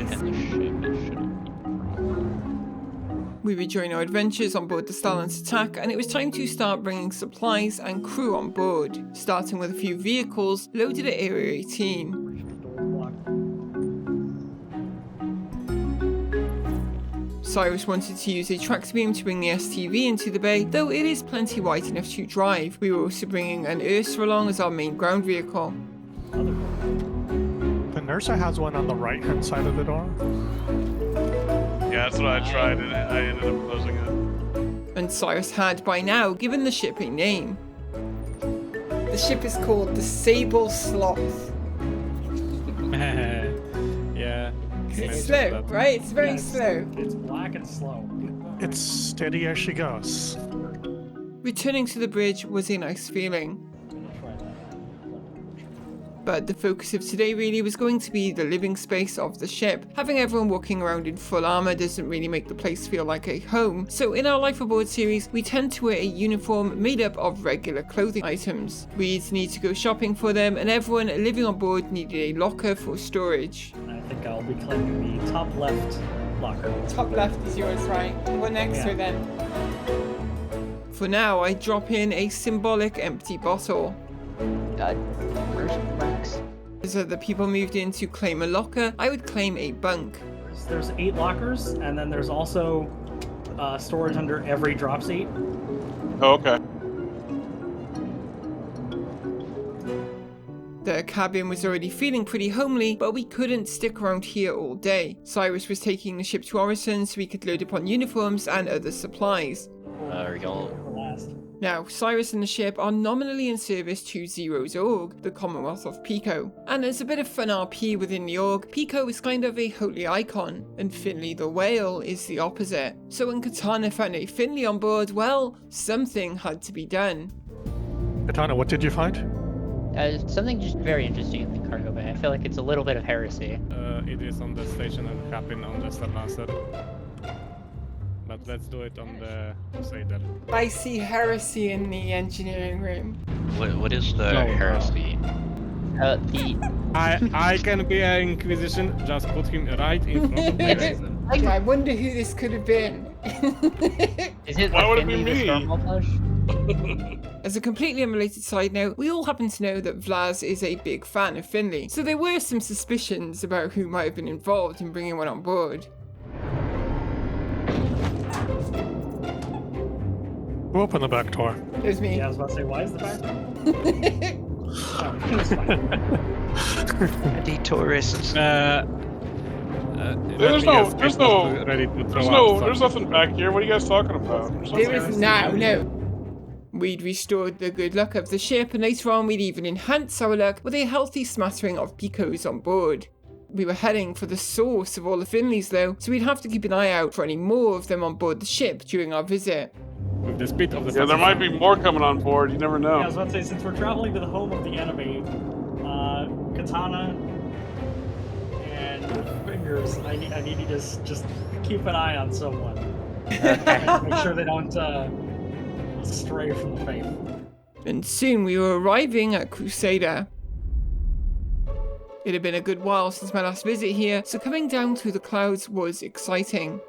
supplies. We rejoin our adventures on board the Starlancer Tac, and it was time to start bringing supplies and crew on board, starting with a few vehicles loaded at Area 18. Cyrus wanted to use a tractor beam to bring the STV into the bay, though it is plenty wide enough to drive. We were also bringing an Ursa along as our main ground vehicle. The Ursa has one on the right-hand side of the door. Yeah, that's what I tried, and I ended up closing it. And Cyrus had, by now, given the ship a name. The ship is called the Sable Sloth. Yeah. It's slow, right? It's very slow. It's black and slow. It's steady as she goes. Returning to the bridge was a nice feeling. But the focus of today really was going to be the living space of the ship. Having everyone walking around in full armor doesn't really make the place feel like a home. So in our Life Aboard series, we tend to wear a uniform made up of regular clothing items. We'd need to go shopping for them, and everyone living on board needed a locker for storage. I think I'll be claiming the top left locker. Top left is yours, right? What next to it then? For now, I drop in a symbolic empty bottle. Where's Max? As other people moved in to claim a locker, I would claim a bunk. There's 8 lockers, and then there's also storage under every drop seat. Oh, okay. The cabin was already feeling pretty homely, but we couldn't stick around here all day. Cyrus was taking the ship to Orison so we could load up on uniforms and other supplies. Now, Cyrus and the ship are nominally in service to Zero's org, the Commonwealth of Pico. And as a bit of fun RP within the org, Pico is kind of a holy icon, and Finley the whale is the opposite. So when Katana found a Finley on board, well, something had to be done. Katana, what did you find? Something just very interesting in the cargo bay. I feel like it's a little bit of heresy. It is on the station and happened on the Starlancer. But let's do it on the Crusader. I see heresy in the engineering room. What is the heresy? I can be an Inquisition, just put him right in front of me. I wonder who this could have been. Is it Why would it be Finley the me? thermal flush? As a completely unrelated side note, we all happen to know that Vlaz is a big fan of Finley, so there were some suspicions about who might have been involved in bringing one on board. Who opened the back door? It was me. Yeah, I was about to say, why is the back? The tourists. There's There's nothing back here. What are you guys talking about? There is now, no. We'd restored the good luck of the ship, and later on we'd even enhance our luck with a healthy smattering of Picos on board. We were heading for the source of all the Finleys though, so we'd have to keep an eye out for any more of them on board the ship during our visit. With the speed of the Yeah, there might be more coming on board. You never know. Yeah, I was about to say, since we're traveling to the home of the enemy, Katana and Fingers, I need you to just keep an eye on someone. Make sure they don't stray from the faith. And soon we were arriving at Crusader. It had been a good while since my last visit here, so coming down through the clouds was exciting.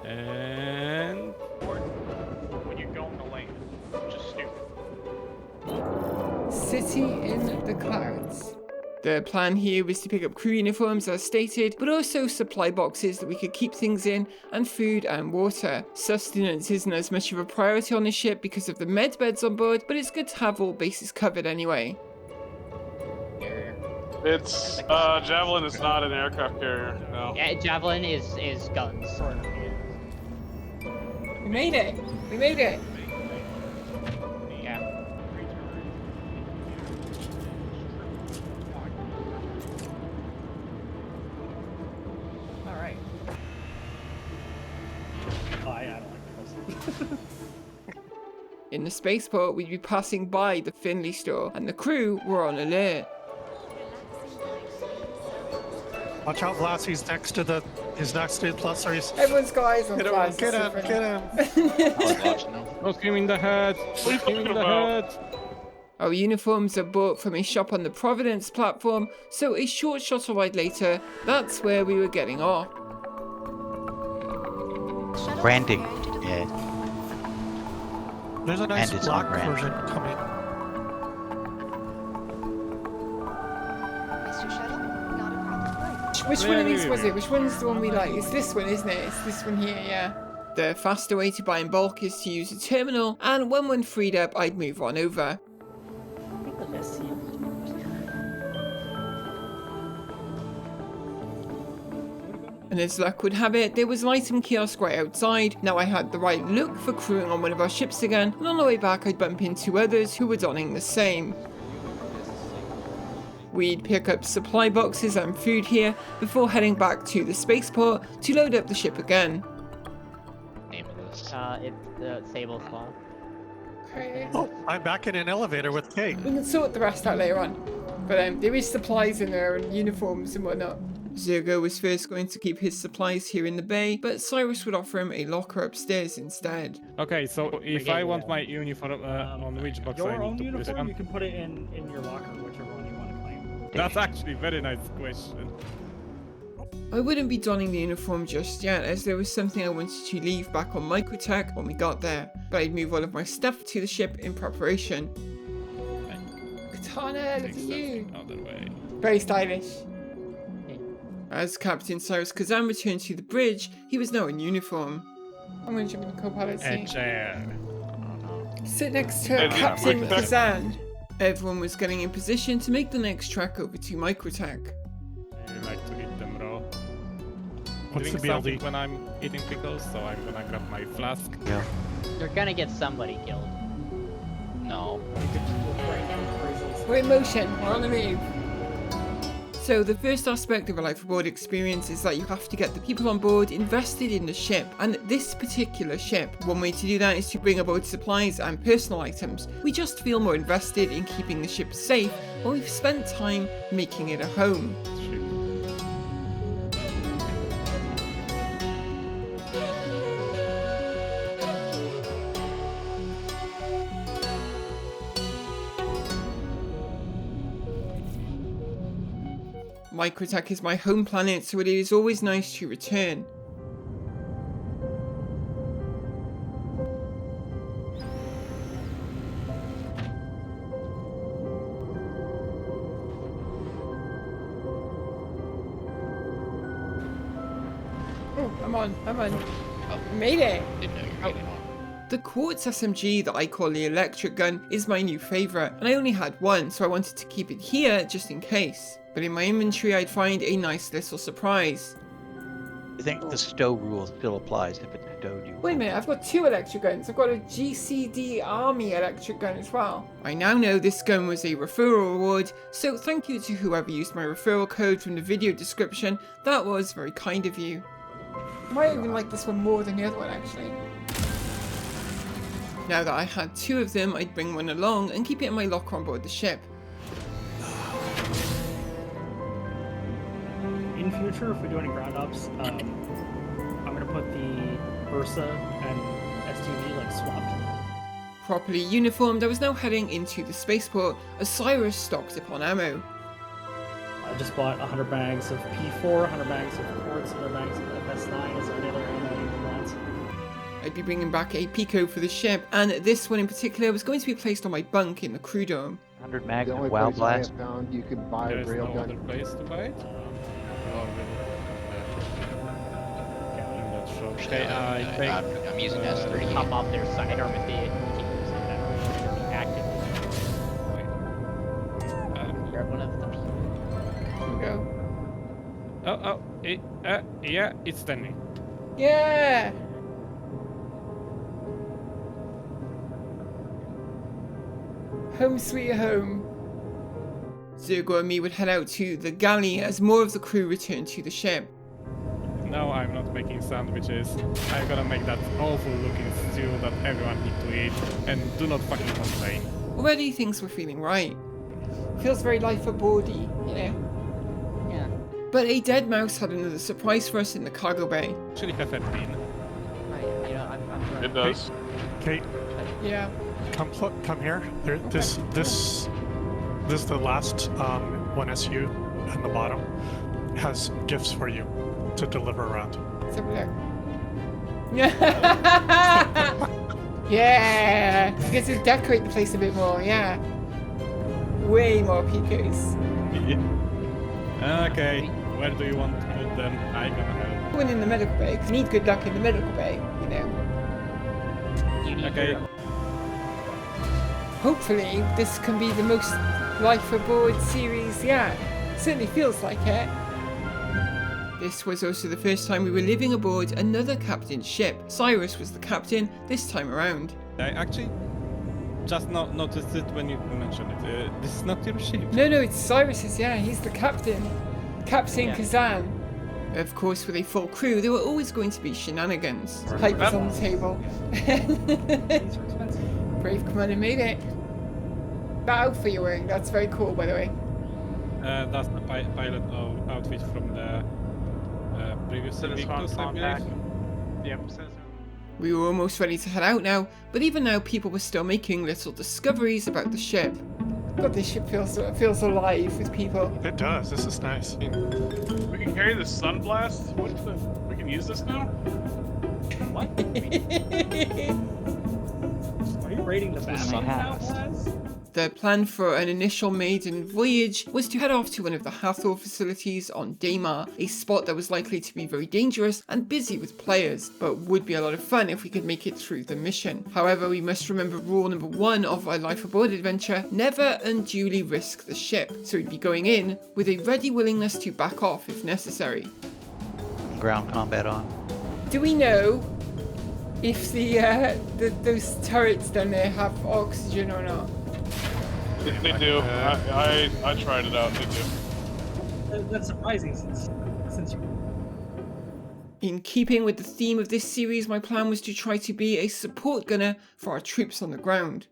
And When you go in the lane, just stupid. City in the clouds. The plan here was to pick up crew uniforms as stated, but also supply boxes that we could keep things in, and food and water. Sustenance isn't as much of a priority on this ship because of the med beds on board, but it's good to have all bases covered anyway. It's Javelin is not an aircraft carrier. No. Yeah, Javelin is guns. We made it! We made it! Yeah. Alright. Oh, I don't like this. In the spaceport, we'd be passing by the Finley store, and the crew were on alert. Watch out, Vlass, he's next to the plus, or he's... Everyone's got eyes on Get him, Vlad. get him, get him. I was watching them. don't him in the head. What are you Shoot him in talking the about? head. Our uniforms are bought from a shop on the Providence platform, so a short shuttle ride later, that's where we were getting off. Branding. Yeah. There's a nice And it's black on brand. version coming. Mr. Shuttle, not a problem. Which one of these was it? Which one's the one we like? It's this one, isn't it? It's this one here, yeah. The faster way to buy in bulk is to use a terminal, and when one freed up, I'd move on over. And as luck would have it, there was an item kiosk right outside. Now I had the right look for crewing on one of our ships again, and on the way back I'd bump into others who were donning the same. We'd pick up supply boxes and food here before heading back to the spaceport to load up the ship again. Name of this. It's the Sable Claw. Okay. Oh, I'm back in an elevator with Kate. We can sort the rest out later on. But there is supplies in there and uniforms and whatnot. Zergo was first going to keep his supplies here in the bay, but Cyrus would offer him a locker upstairs instead. Okay, so if I want my uniform on which box Your I own need to put it uniform, on? you can put it in your locker, whichever one you want to claim. That's actually a very nice question. I wouldn't be donning the uniform just yet, as there was something I wanted to leave back on Microtech when we got there, but I'd move all of my stuff to the ship in preparation. Katana, look at you! Other way. Very stylish. As Captain Cyrus Kazan returned to the bridge, he was now in uniform. I'm going to jump in the co-pilot A seat. chair. Sit next to Yeah, Captain Microtech. Kazan. Everyone was getting in position to make the next trek over to Microtech. I like to eat them raw. What's Doing the something BLD? when I'm eating pickles, so I'm gonna grab my flask. Yeah. You're gonna get somebody killed. No. We're in motion, we're on the move. So the first aspect of a life aboard experience is that you have to get the people on board invested in the ship, and this particular ship, one way to do that is to bring aboard supplies and personal items. We just feel more invested in keeping the ship safe when we've spent time making it a home. Microtech is my home planet, so it is always nice to return. Oh, I'm on. Made it! Didn't know you were getting on. The quartz SMG that I call the electric gun is my new favourite, and I only had one, so I wanted to keep it here just in case. But in my inventory I'd find a nice little surprise. I think the stow rule still applies if it's stowed. You. Wait a minute, I've got two electric guns. I've got a GCD Army electric gun as well. I now know this gun was a referral reward, so thank you to whoever used my referral code from the video description. That was very kind of you. I might even like this one more than the other one actually. Now that I had two of them, I'd bring one along and keep it in my locker on board the ship. In future, if we do any ground ups, I'm gonna put the Ursa and STV like swapped. Properly uniformed, I was now heading into the spaceport as Cyrus stocked up on ammo. I just bought 100 bags of P4, 100 bags of quartz, 100 bags of FS9. Is there any other ammo you want? I'd be bringing back a Pico for the ship, and this one in particular was going to be placed on my bunk in the crew dome. 100 mags The of only Wild place I Blast. have found you could buy a There's no railgun. other place to buy it? In that shop. Okay, I think I'm using S38. Pop off their sidearm if they keep using that arm. Be active. Grab one of the people. Here we go. Yeah, it's standing. Yeah! Home sweet home. Zergo and me would head out to the galley as more of the crew returned to the ship. No, I'm not making sandwiches. I'm gonna make that awful looking stew that everyone needs to eat. And do not fucking complain. Already things were feeling right. Feels very life aboardy, you know? Yeah. But a dead mouse had another surprise for us in the cargo bay. Actually, have a bean. Right, you know, I'm It does. Kate, Yeah. Come here. This is the last one SU in the bottom. Has gifts for you to deliver around. Let's have a look. Yeah! I guess to decorate the place a bit more, yeah. Way more Picos. Okay, where do you want to put them? I'm gonna help. One in the medical bay, 'cause you need good luck in the medical bay, you know. Okay. Hopefully, this can be the most Life Aboard series yet. Certainly feels like it. This was also the first time we were living aboard another captain's ship. Cyrus was the captain this time around. I actually just noticed it when you mentioned it. This is not your ship. No, it's Cyrus's, yeah, he's the captain. Captain Kazan. Of course, with a full crew, there were always going to be shenanigans. Pipe was on the table. These are expensive. Brave Commander made it. That outfit you're wearing, that's very cool, by the way. That's the pilot outfit from the previous Invictus, I believe. Yep. We were almost ready to head out now, but even now people were still making little discoveries about the ship. God, this ship feels alive with people. It does. This is nice. We can carry the Sunblast? We can use this now? What? Are you raiding the Batman now, Blaz? The plan for an initial maiden voyage was to head off to one of the Hathor facilities on Daymar, a spot that was likely to be very dangerous and busy with players, but would be a lot of fun if we could make it through the mission. However, we must remember rule number 1 of our Life Aboard adventure: never unduly risk the ship, so we'd be going in with a ready willingness to back off if necessary. Ground combat on. Do we know if those turrets down there have oxygen or not? They do. I tried it out. They do. That's surprising since you. In keeping with the theme of this series, my plan was to try to be a support gunner for our troops on the ground.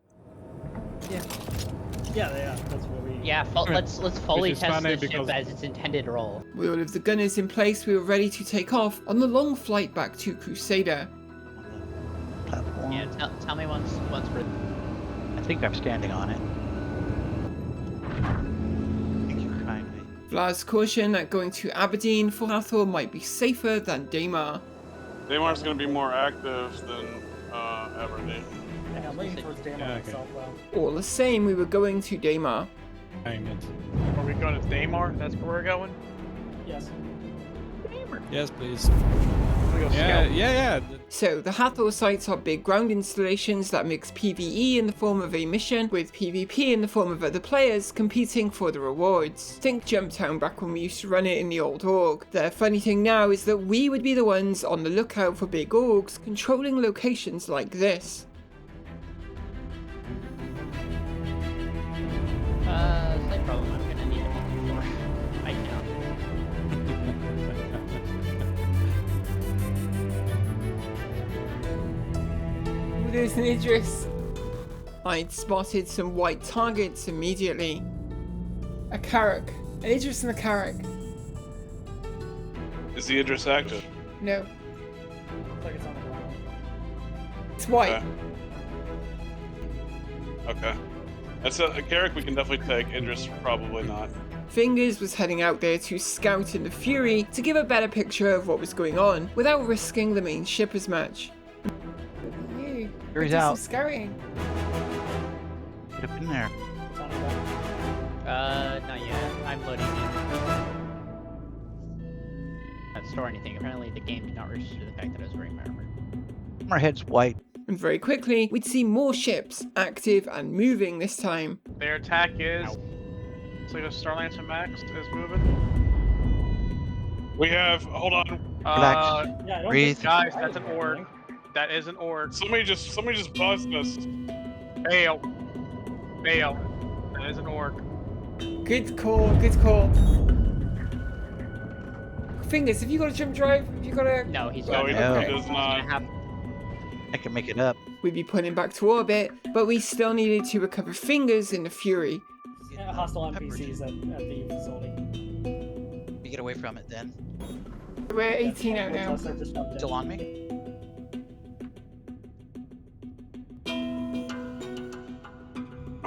Yeah, that's what we. Yeah, let's fully Which is test funny this ship because- as its intended role. With all of the gunners in place, we were ready to take off on the long flight back to Crusader. Platform. Yeah, tell me once we're. I think I'm standing on it. Thank you kindly. Vla's caution that going to Aberdeen for Hathor might be safer than Daymar. Daymar's going to be more active than Aberdeen. Yeah, I'm leaning towards Damon Okay. myself, though. All the same, we were going to Daymar. I'm it. Are we going to Daymar? That's where we're going? Yes. Yes, please. Yeah. So, the Hathor sites are big ground installations that mix PvE in the form of a mission with PvP in the form of other players competing for the rewards. Think Jumptown back when we used to run it in the old org. The funny thing now is that we would be the ones on the lookout for big orgs controlling locations like this. Slight problem. I'm gonna need a multi-floor right now. Ooh, there's an Idris. I'd spotted some white targets immediately. A Carrack. An Idris and a Carrack. Is the Idris active? No, Looks like it's on the ground. it's white. Okay. That's a Carrick we can definitely take. Idris, probably not. Fingers was heading out there to scout in the Fury to give a better picture of what was going on without risking the main ship as much. You, Fury's do some out. scouting. Get up in there. It's on the ground. Not yet. I'm loading in. Not store anything. Apparently the game did not register the fact that I was wearing my armor. Our head's white. And very quickly, we'd see more ships active and moving this time. Their attack is. So the Starlancer Max is moving. We have. Hold on. Relax. Yeah, I don't Breathe. think- Guys, I that's an don't orc. think- That is an orc. Somebody just buzzed us. Bail. That is an orc. Good call, good call. Fingers, have you got a jump drive? Have you got a... No, he's No, not. he No. does not. I can make it up. We'd be putting back to orbit, but we still needed to recover Fingers in the Fury. Hostile NPCs at the facility. You get away from it then. We're 18 out now. Plus, I just jumped in. Still on me?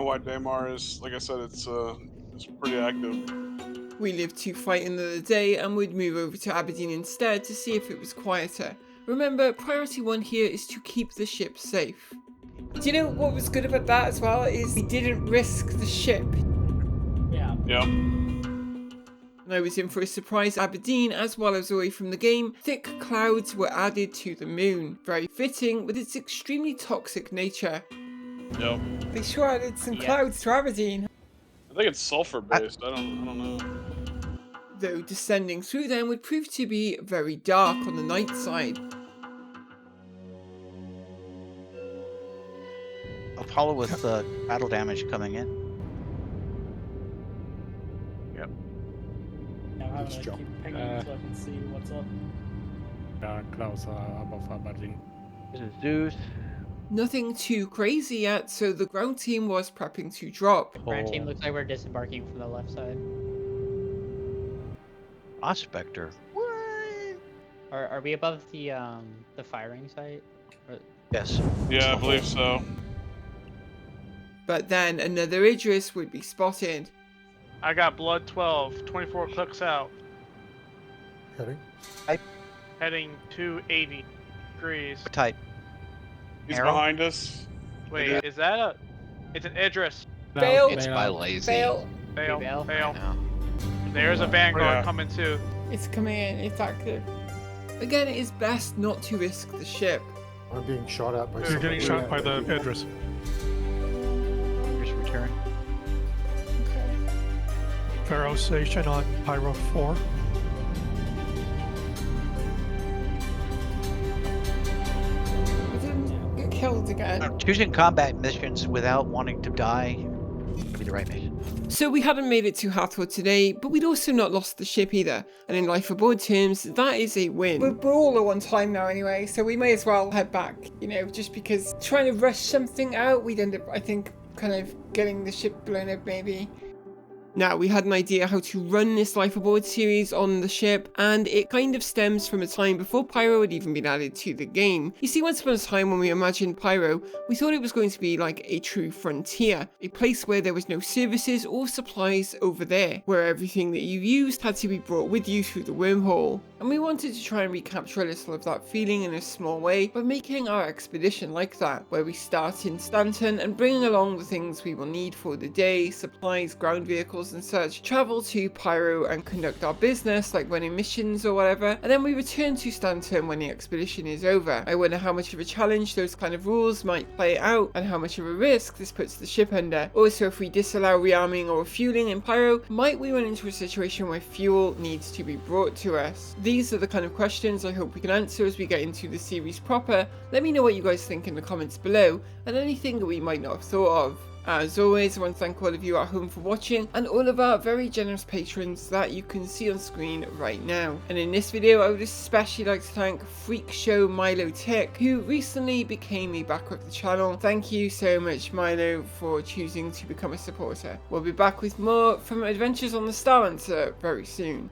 why Daymar is, like I said, it's pretty active. We lived to fight another day and would move over to Aberdeen instead to see if it was quieter. Remember, priority 1 here is to keep the ship safe. Do you know what was good about that as well is we didn't risk the ship. Yeah. Yep. And I was in for a surprise Aberdeen as well as away from the game. Thick clouds were added to the moon. Very fitting with its extremely toxic nature. Yep. They sure added some clouds to Aberdeen. I think it's sulfur based. I don't know. Though descending through them would prove to be very dark on the night side. Apollo with battle damage coming in. Yep. I'm having to keep pinging so I can see what's up. Close above Aborting. This is Zeus. Nothing too crazy yet, so the ground team was prepping to drop. Ground team looks like we're disembarking from the left side. Prospector. What? Are we above the firing site? Or... Yes. Yeah, I believe so. But then another Idris would be spotted. I got blood 12, 24 clicks out. Heading? Heading 280 degrees. What type? He's Arrow? behind us. Wait, is that a... It's an Idris. Fail. It's by lazy. Fail. Fail, Fail. fail. No. There's a Vanguard Yeah. coming too. It's coming in, it's active. Again, it is best not to risk the ship. I'm being shot at by You're getting shot by the Idris. Just return. Pharaoh station on Pyro 4. I didn't get killed again. Choosing combat missions without wanting to die would be the right mission. So we hadn't made it to Hathor today, but we'd also not lost the ship either. And in life aboard terms, that is a win. We're all low on time now anyway, so we may as well head back, you know, just because trying to rush something out, we'd end up, I think, kind of getting the ship blown up maybe. Now, we had an idea how to run this Life Aboard series on the ship, and it kind of stems from a time before Pyro had even been added to the game. You see, once upon a time when we imagined Pyro, we thought it was going to be like a true frontier, a place where there was no services or supplies over there, where everything that you used had to be brought with you through the wormhole. And we wanted to try and recapture a little of that feeling in a small way by making our expedition like that, where we start in Stanton and bringing along the things we will need for the day, supplies, ground vehicles and such, travel to Pyro and conduct our business like running missions or whatever, and then we return to Stanton when the expedition is over. I wonder how much of a challenge those kind of rules might play out and how much of a risk this puts the ship under. Also, if we disallow rearming or refueling in Pyro, might we run into a situation where fuel needs to be brought to us? These are the kind of questions I hope we can answer as we get into the series proper. Let me know what you guys think in the comments below and anything that we might not have thought of. As always, I want to thank all of you at home for watching and all of our very generous patrons that you can see on screen right now. And in this video, I would especially like to thank Freak Show Microtech, who recently became a backer of the channel. Thank you so much, Milo, for choosing to become a supporter. We'll be back with more from Adventures on the Starlancer very soon.